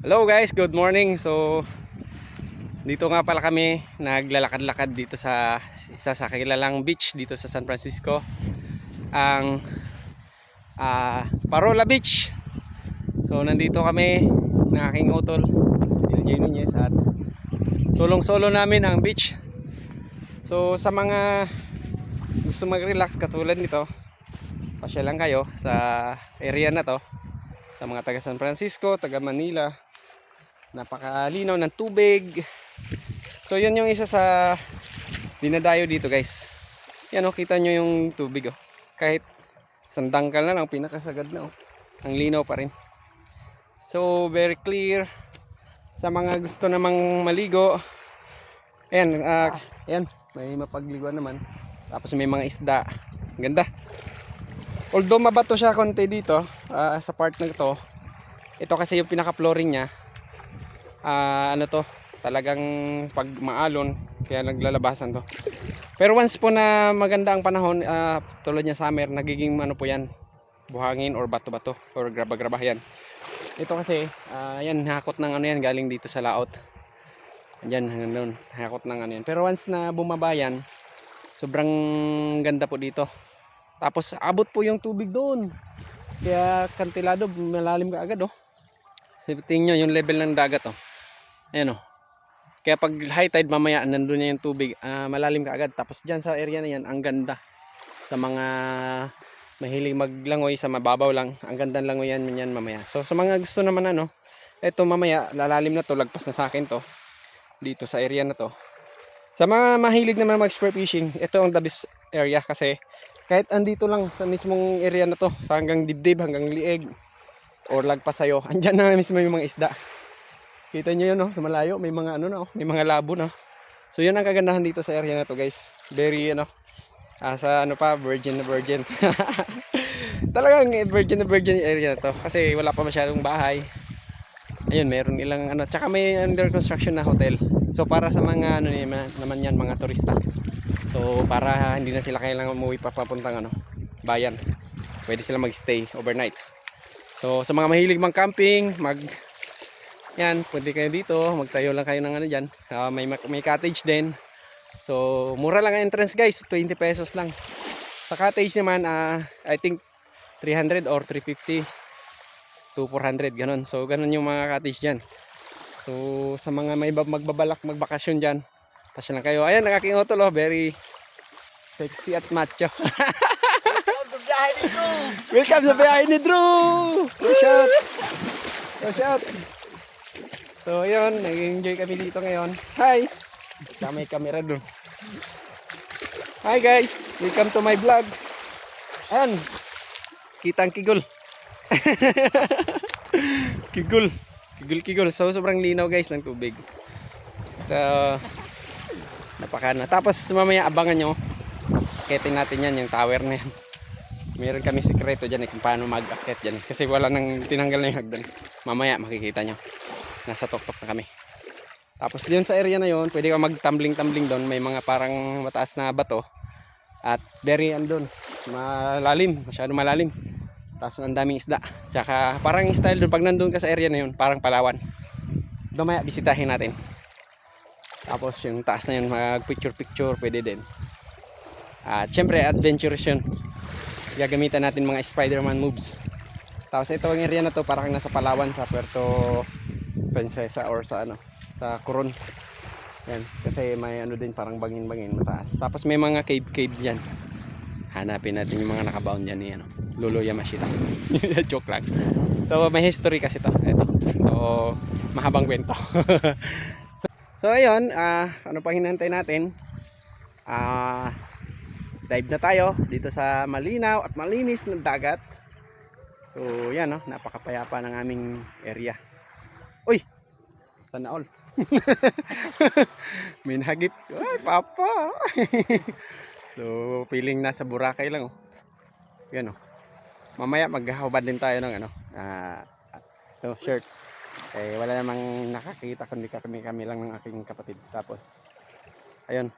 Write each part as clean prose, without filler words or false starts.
Hello guys, good morning. So dito nga pala kami naglalakad-lakad dito sa isa sa kilalang beach dito sa San Francisco, ang Parola Beach. So nandito kami ng aking utol, si LJ Nunez, at solong-solo namin ang beach. So sa mga gusto mag-relax katulad nito, pasya lang kayo sa area na to. Sa mga taga San Francisco, taga Manila, napakalinaw ng tubig. So yun yung isa sa dinadayo dito guys. Yan o, kita nyo yung tubig o. Kahit sandangkal na lang, pinakasagad na o. Ang linaw pa rin. So very clear. Sa mga gusto namang maligo, ayan, ayan, may mapagliguan naman. Tapos may mga isda. Ganda. Although mabato siya konti dito, sa part na ito. Ito kasi yung pinaka-flooring niya. Ano to, talagang pag maalon kaya naglalabasan to. Pero once po na maganda ang panahon, tulad niya summer, nagiging ano po yan, buhangin or bato-bato or graba-graba yan. Ito kasi yan, hakot ng ano yan, galing dito sa laot. Yan, hanggang doon, hakot ng ano yan. Pero once na bumaba yan, sobrang ganda po dito. Tapos abot po yung tubig doon, kaya kantilado, malalim ka agad oh. Tingnan nyo yung level ng dagat oh. Ayan oh. Kaya pag high tide mamaya nandun na yung tubig, malalim ka agad. Tapos dyan sa area na yan, ang ganda. Sa mga mahilig maglangoy sa mababaw lang, ang ganda langoy yan mamaya. So sa mga gusto naman ano, eto mamaya lalalim na to, lagpas na sa akin to dito sa area na to. Sa mga mahilig naman mag spear fishing, ito ang the best area kasi kahit andito lang sa mismong area na to, sa hanggang dibdib, hanggang lieg or lagpas sayo, andyan na mismo yung mga isda. Kita nyo yun no, sa malayo may mga ano na, may mga labo na. So yun ang kagandahan dito sa area na to guys. Very ano, sa ano pa, virgin na virgin. Talagang virgin na virgin area na to kasi wala pa masyadong bahay. Ayun, meron ilang ano, tsaka may under construction na hotel. So para sa mga ano naman yan, mga turista. So para hindi na sila kailangan umuwi pa papuntang ano, bayan. Pwede sila magstay overnight. So sa mga mahilig mang camping, yan, pwede kayo dito, magtayo lang kayo ng ano diyan. May cottage din. So mura lang ang entrance guys, 20 pesos lang. Sa cottage naman, I think 300 or 350 to 400 ganun. So ganun yung mga cottage diyan. So sa mga may magbabalak magbakasyon diyan, pasya lang kayo. Ayan, ang aking utol oh, very sexy at macho. Welcome to biyahe ni Drew! Welcome sa biyahe ni Drew! Shout! Shout! So ayun, nag-enjoy kami dito ngayon. Hi! Saka may camera dun. Hi guys! Welcome to my vlog. Ayan, kitang kigol. Kigol. Kigol-kigol. So sobrang linaw guys ng tubig. So, napakana. Tapos mamaya abangan nyo. Akitin natin yan, yung tower na yan. Meron kami sikreto dyan kung paano mag-akit dyan. Kasi wala nang tinanggal na yung hagdan. Mamaya makikita nyo. Nasa tuktok na kami. Tapos diyan sa area na yon, pwede ka mag-tumbling-tumbling doon. May mga parang mataas na bato. At very andun, malalim, masyado malalim. Tapos ang daming isda. Tsaka parang style doon, pag nandun ka sa area na yun, parang Palawan. Mamaya bisitahin natin. Tapos yung taas na yun, mag-picture-picture, pwede din. At syempre, adventurous yun. Gagamitan natin mga Spider-Man moves. Tapos ito ang area na to, parang nasa Palawan, sa Puerto Princesa or sa ano, sa Coron. Yan, kasi may ano din, parang bangin-bangin mataas. Tapos may mga cave diyan. Hanapin natin yung mga nakabound diyan ni ano, Lolo Yamashita. Joke lang. So may history kasi to. Ito. So mahabang kwento. So ayun, ano pang hinantay natin? Dive na tayo dito sa malinaw at malinis na dagat. So yan no, napakapayapa ng aming area. Uy, sana all. May nahagip. Ay, papa. So, feeling nasa Boracay lang oh. Yan oh. Mamaya maghahubad din tayo ng ano, shirt. Eh wala namang nakakita kundi kami lang ng aking kapatid. Tapos ayun.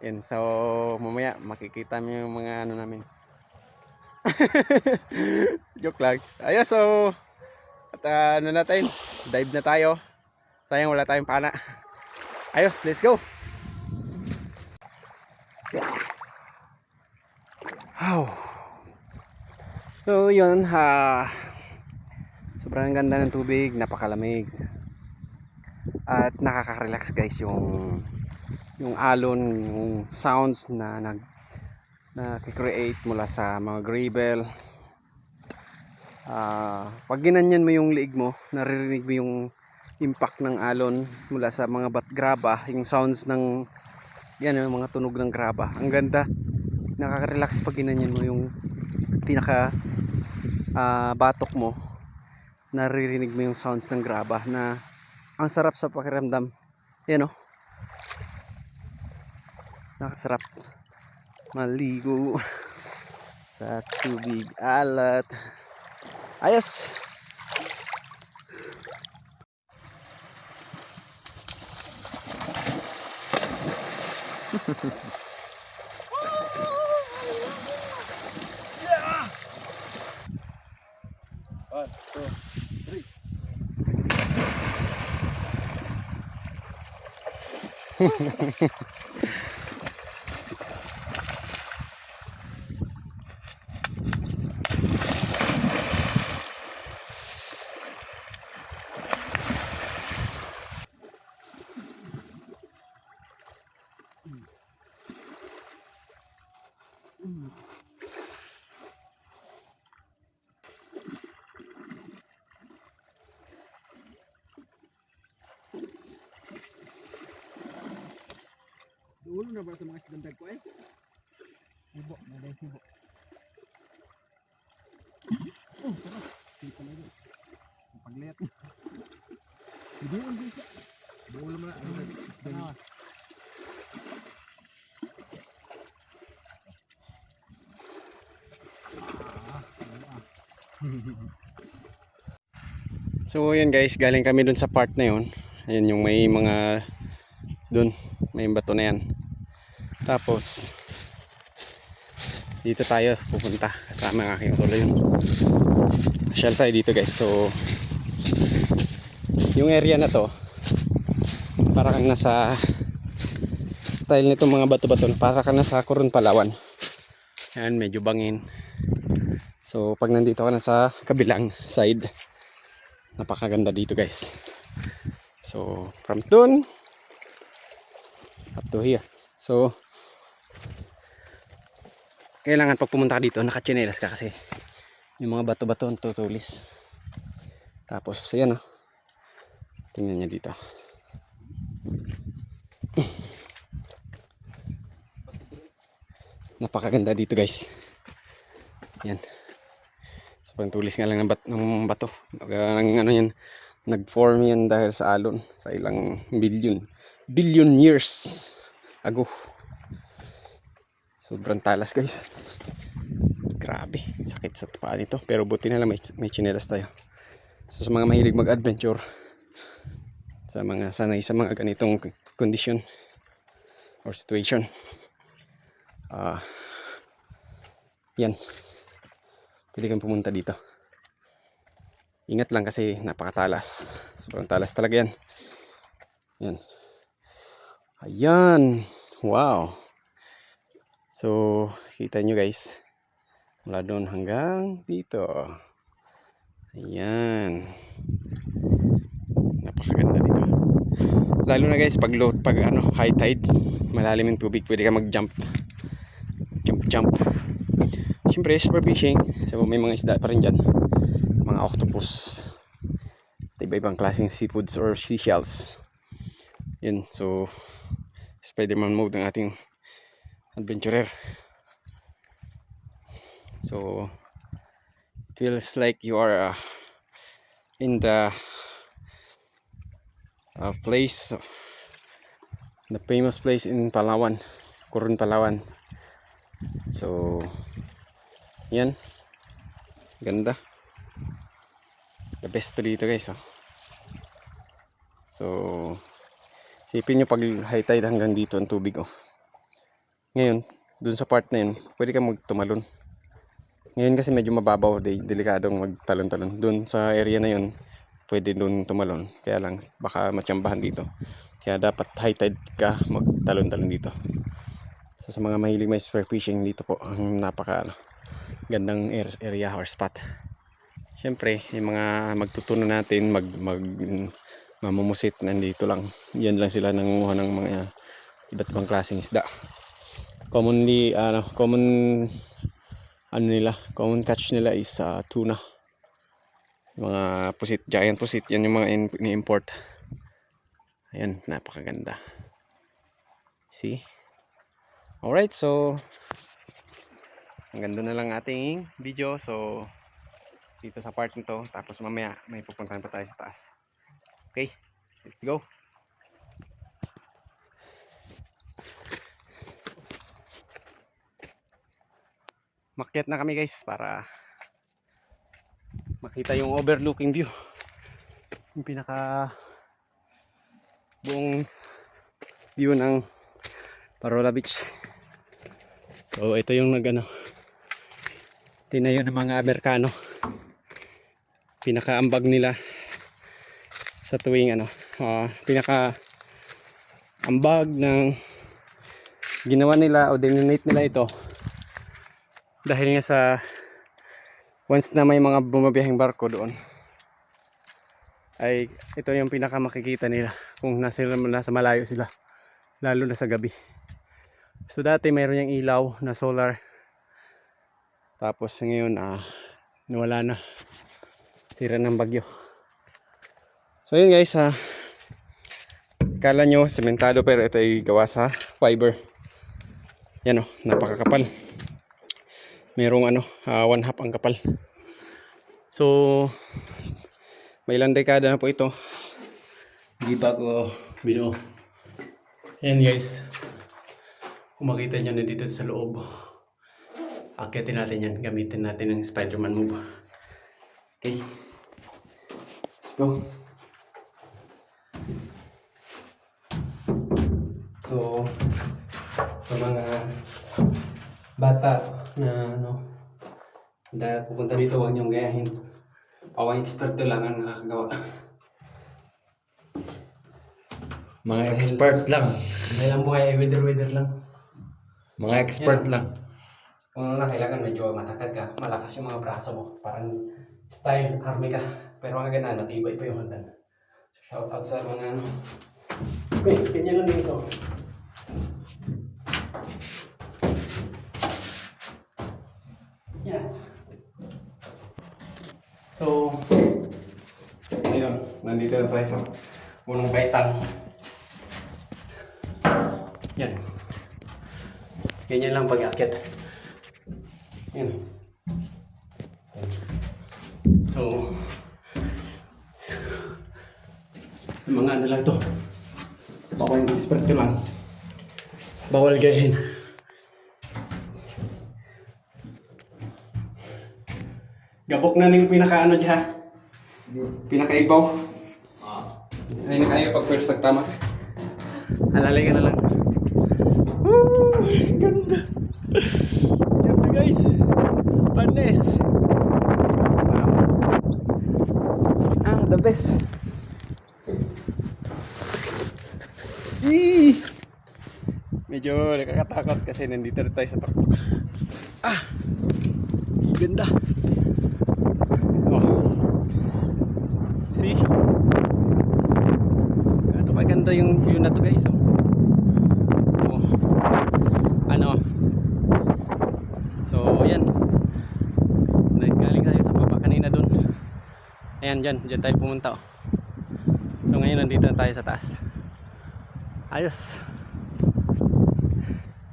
Yan, so mamaya makikita mo yung mga ano namin. Joke lang. Ayun, so ano natin, dive na tayo. Sayang wala tayong pana. Ayos, let's go. Wow. So yun, sobrang ganda ng tubig, napakalamig. At nakaka-relax guys yung alon, yung sounds na create mula sa mga gravel. Pag ginanyan mo yung liig mo, naririnig mo yung impact ng alon mula sa mga graba, yung sounds ng yan, yung mga tunog ng graba. Ang ganda, nakaka-relax pag ginanyan mo yung pinaka batok mo, naririnig mo yung sounds ng graba na ang sarap sa pakiramdam. Yan, oh, nakasarap maligo sa tubig alat. Ayos. One, two, three. Dulo na ba sa mga sidandag ko eh? Sibo, naday sibo. Oh, sarap. Sibo na yun. Ang paglayat mo. Sibuan din siya. Dulo mo na. So yun guys, galing kami dun sa part na yun. Ayun yung may mga dun, may bato na yan. Tapos dito tayo pupunta kasama ng aking utol yun. Shell tayo dito guys. So yung area na to, para kang nasa style nitong mga bato-bato, para kang nasa Coron, Palawan. Yan, medyo bangin. So pag nandito ka na sa kabilang side, napakaganda dito guys. So from dun up to here. So kailangan pag pumunta ka dito, nakachinelas ka kasi yung mga bato-bato tutulis. Tapos ayan, oh, tingnan nyo dito. Napakaganda dito guys. Yan. Sobrang tulis nga lang ng bato. Ano yan, nag-form yan dahil sa alon sa ilang billion years ago. Sobrang talas guys. Grabe, sakit sa paa nito. Pero buti na lang may chinelas tayo. So sa mga mahilig mag-adventure, sa mga sanay sa mga ganitong condition or situation, yan, pwede kang pumunta dito. Ingat lang kasi napakatalas. Sobrang talas talaga yan. Yan. Ayan. Wow. So kita nyo guys, mula doon hanggang dito. Ayan. Napakaganda dito. Lalo na guys pag high tide, malalim yung tubig, pwede ka mag-jump. Jump. Siyempre super fishing. So may mga isda pa rin dyan. Mga octopus. Iba-ibang klaseng seafoods or seashells. Yun. So Spider-Man mode ng ating adventurer. So it feels like you are in the place, the famous place in Palawan, Coron, Palawan. So yan, ganda, the best dito guys, oh. So isipin nyo pag high tide hanggang dito ang tubig, oh. Ngayon dun sa part na yun pwede kang magtumalon. Ngayon kasi medyo mababaw, delikadong magtalon-talon. Dun sa area na yun pwede doon tumalon. Kaya lang baka matsambahan dito. Kaya dapat high tide ka magtalon-talon dito. So sa mga mahilig may spear fishing, dito po ang napaka gandang area or spot. Siyempre yung mga magtutunan natin mamumusit nandito lang. Yan lang sila nangunguha ng mga iba't ibang klaseng isda. Commonly common catch nila is tuna. Mga pusit, giant pusit, yan yung mga ini-import. Ayan, napakaganda. See? Alright, so hanggang doon na lang ating video. So dito sa part nito, tapos mamaya may pupuntahan pa tayo sa taas. Okay, let's go. Makyat na kami guys para makita yung overlooking view, yung pinaka buong view ng Parola Beach. So ito yung tinayo ng mga Amerikano, pinakaambag nila sa tuwing pinaka ambag ng ginawa nila o delineate nila ito dahil nga sa once na may mga bumabiyaheng barko doon ay ito yung pinaka makikita nila kung nasa malayo sila, lalo na sa gabi. So dati mayroon yung ilaw na solar, tapos ngayon nawala na, sira ng bagyo. So yun guys, kala nyo sementado pero ito ay gawa sa fiber. Yan napakakapal, merong 1/2 ang kapal. So may ilang dekada na po ito, hindi pa ako binuo. Yan guys, kung makita nyo na dito sa loob, akyatin natin yan, gamitin natin ng Spider-Man move. Okay, let's go. So sa mga bata na dahil pupunta dito, huwag niyong gayahin. Pawang eksperto lang ang nakakagawa. Mga expert lang. Dahil ang buhay ay weather lang. Mga expert lang. Kung kailangan medyo matakad ka, malakas yung mga braso mo. Parang style army ka. Pero ang ganda, matibay pa yung hagdan. Shout out sa mga Okay, ganyan lang din iso. Yeah. So, ayun, nandito na tayo sa punong baitang. Yan. Ganyan lang pag-akyat. Yan. So, sa mga lang to, bawal yung eksperto lang. Bawal gayahin. Gabok na yung pinaka dyan. Pinakaibaw. Ay na kayo pag pwersag tama. Halalay ka na lang. Woo! Ganda. Ganda guys. Panes. Wow. The best. Eee! Medyo nakakatakot kasi nandito na tayo sa takbo. Ganda. See? Gaano kaganda yung view na to guys. So yan. Nagaling tayo sa baba kanina dun. Ayan dyan tayo pumunta. So ngayon nandito na tayo sa taas. Ayos.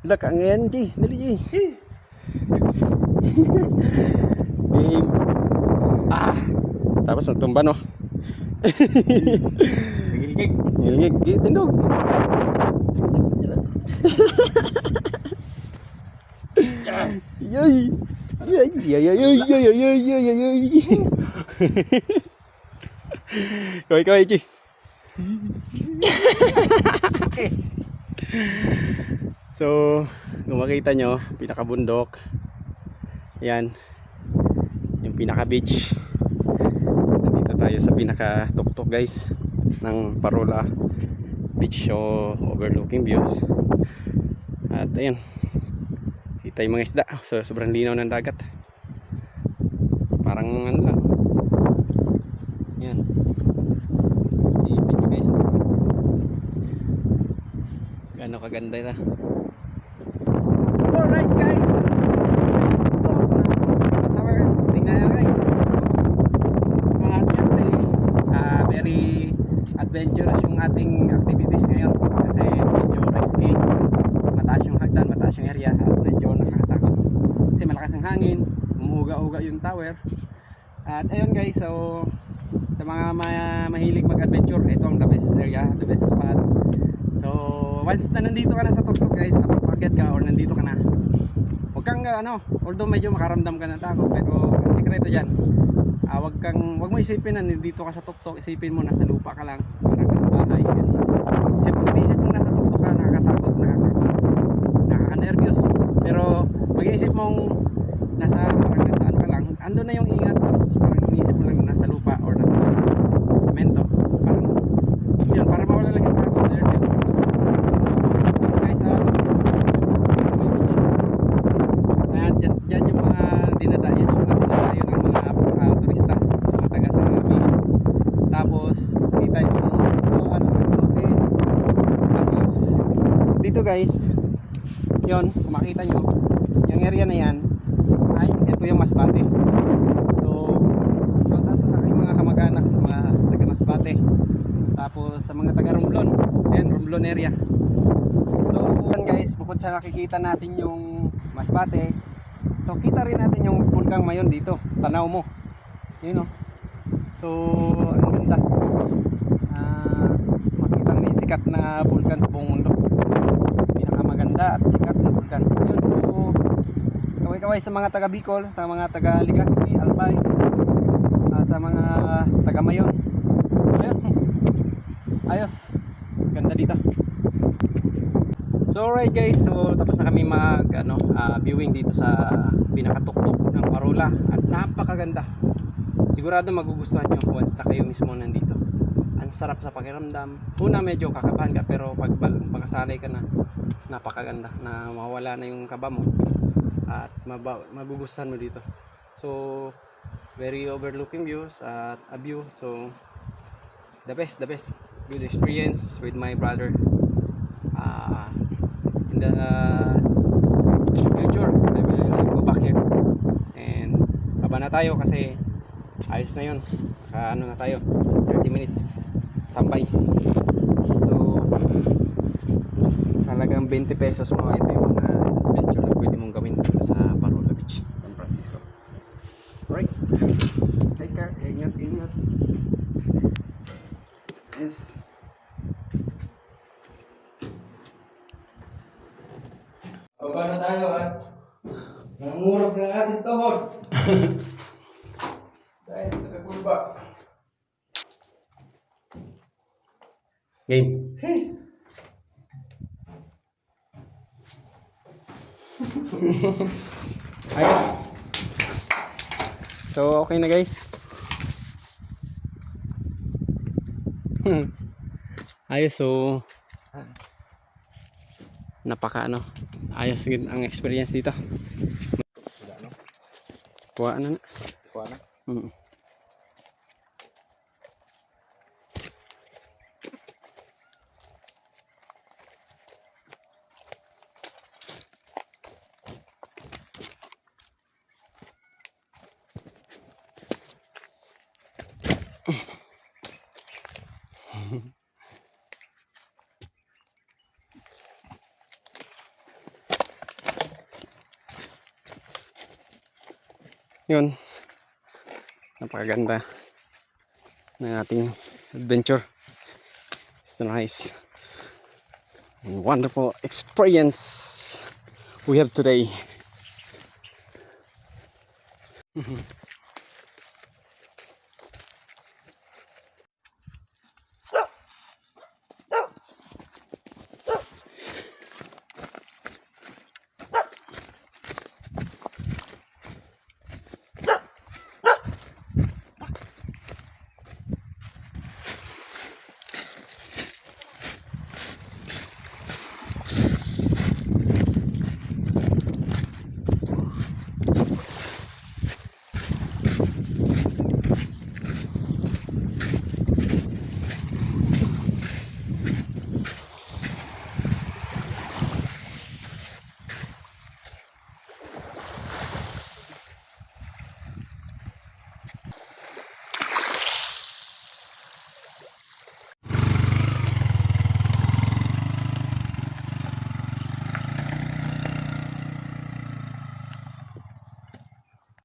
Look, ang yan G. Dali G. Game. Tapos natumba no. Nagilgig. Tindog. Yoy. Kaway G. So, kung makita nyo, pinakabundok. Yan. Yung pinaka beach. Nandito Dito tayo sa pinaka-tuktok guys ng Parola Beach, so overlooking views. At ayun, kita yung mga isda. So sobrang linaw ng dagat. Parang ano lang. Yan. Sipin nyo guys. Gano'ng kaganda ito. Alright guys. Tower. Tingnan nyo guys. At syempre, very adventurous yung ating activities ngayon. Kasi medyo risky. Mataas yung hagdan, mataas yung area. At medyo nakakatakot. Kasi malakas ang hangin. Umuuga-uga yung tower. At ayun guys, so sa mga mahilig mag-adventure, ito ang the best area, the best spot. So once na nandito ka na sa tuktok guys, napapakit ka or nandito ka na, huwag kang although medyo makaramdam ka ng takot, pero ang sikreto dyan, wag mo isipin na nandito ka sa tuktok. Isipin mo nasa lupa ka lang, parang nasa bahay. Isip mo nasa tuktok ka, nakakatakot, nakaka-nervous. Pero mag-iisip mong parang nasaan ka lang, ando na yung ingat. Tapos parang inisip mo lang nasa lupa or nasa semento, parang yun, para mawala lang yung takot. Nervous. Dito guys sa dyan yung mga dinadayo ng mga turista, mga taga sa amin. Tapos kita yung okay. Tapos dito guys, yun, kung makita nyo yung area na yan, ay ito yung Masbate. So shout out sa aking mga kamag-anak sa mga taga Masbate. Tapos sa mga taga Romblon, yan, Romblon area. So yan guys, bukod sa nakikita natin yung Masbate, so kita rin natin yung Bulkang Mayon dito, tanaw mo yun, so ang ganda. Makita mo yung sikat na bulkan sa buong mundo, pinakamaganda at sikat na bulkan yun. So kaway-kaway sa mga taga Bicol, sa mga taga Legazpi, Albay, sa mga taga Mayon. So yun, ayos, ganda dito. So alright guys, so tapos na kami viewing dito sa pinakatuktok ng Parola at napakaganda. Sigurado magugustuhan nyo once na kayo mismo nandito. Ang sarap sa pakiramdam. Una medyo kakabahan ka, pero pag makasanay ka na, napakaganda na mawala na yung kaba mo at magugustuhan mo dito. So very overlooking views at a view. So the best good experience with my brother. In the future I will go back here, and baba na tayo kasi ayos na yun. Na tayo 30 minutes tambay. So sa halagang 20 pesos mo, ito yung mga adventure na pwede mong gawin dito sa Parola Beach, San Francisco. Alright, take care, ingat. Yes. Baba na tayo at nangungurog ng ating tuhod dahil sa kakurba. Game. Hey. Ayos. So okay na guys. Ayos, so ayos din ang experience dito. Kuha na. Yun, napakaganda ng ating adventure. It's nice and wonderful experience we have today.